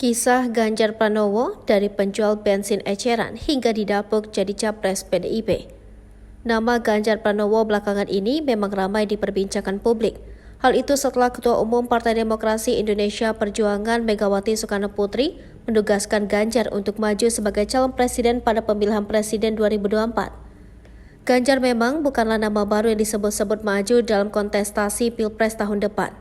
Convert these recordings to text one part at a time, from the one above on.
Kisah Ganjar Pranowo dari penjual bensin eceran hingga didapuk jadi capres PDIP. Nama Ganjar Pranowo belakangan ini memang ramai diperbincangkan publik. Hal itu setelah Ketua Umum Partai Demokrasi Indonesia Perjuangan Megawati Soekarno Putri menugaskan Ganjar untuk maju sebagai calon presiden pada pemilihan presiden 2024. Ganjar memang bukanlah nama baru yang disebut-sebut maju dalam kontestasi Pilpres tahun depan.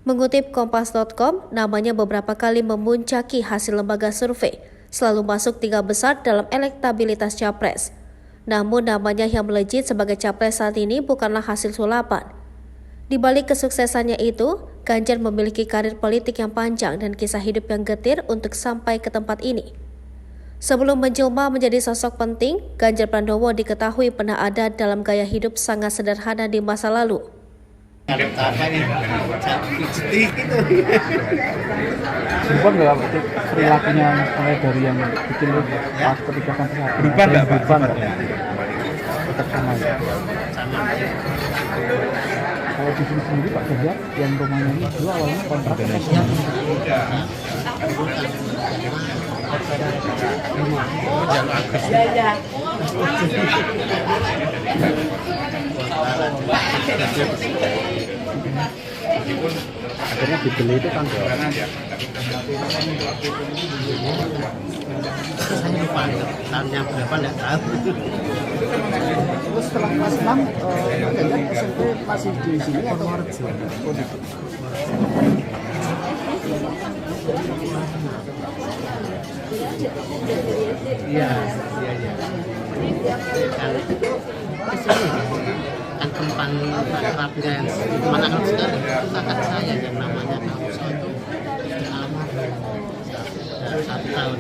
Mengutip Kompas.com, namanya beberapa kali memuncaki hasil lembaga survei, selalu masuk 3 besar dalam elektabilitas capres. Namun namanya yang melejit sebagai capres saat ini bukanlah hasil sulapan. Di balik kesuksesannya itu, Ganjar memiliki karir politik yang panjang dan kisah hidup yang getir untuk sampai ke tempat ini. Sebelum menjelma menjadi sosok penting, Ganjar Pranowo diketahui pernah ada dalam gaya hidup sangat sederhana di masa lalu. Berubah nggak perilakunya mulai dari yang kecil pas ketika kan berubah nggak tetap sama ya? Kalau di sini sendiri Pak Ganjar yang rumahnya ini dulu awalnya kontrak akhirnya dibeli itu kan saya lupa tahunnya berapa nggak tahu. Terus setelah kelas 6 Pak Ganjar SMP masih di sini atau Iya. Kan tempat akrabnya yang mana kan sekali kakak saya yang namanya Kausa itu sudah 1 tahun.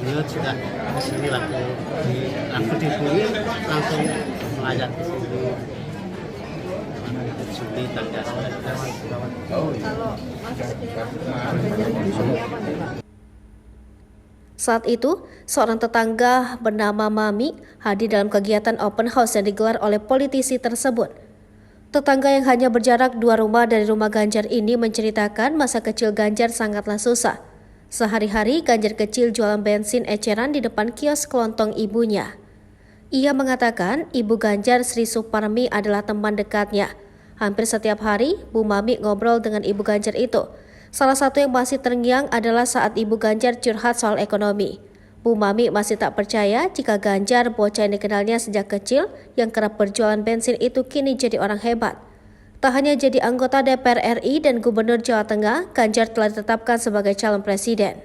Beliau juga ke sini waktu dibeli langsung melayat ke sini. Juli tanggal 19. Saat itu, seorang tetangga bernama Mami hadir dalam kegiatan open house yang digelar oleh politisi tersebut. Tetangga yang hanya berjarak 2 rumah dari rumah Ganjar ini menceritakan masa kecil Ganjar sangatlah susah. Sehari-hari Ganjar kecil jualan bensin eceran di depan kios kelontong ibunya. Ia mengatakan ibu Ganjar Sri Suparmi adalah teman dekatnya. Hampir setiap hari, Bu Mami ngobrol dengan ibu Ganjar itu. Salah satu yang masih terngiang adalah saat ibu Ganjar curhat soal ekonomi. Bu Mami masih tak percaya jika Ganjar, bocah yang dikenalnya sejak kecil yang kerap berjualan bensin itu kini jadi orang hebat. Tak hanya jadi anggota DPR RI dan Gubernur Jawa Tengah, Ganjar telah ditetapkan sebagai calon presiden.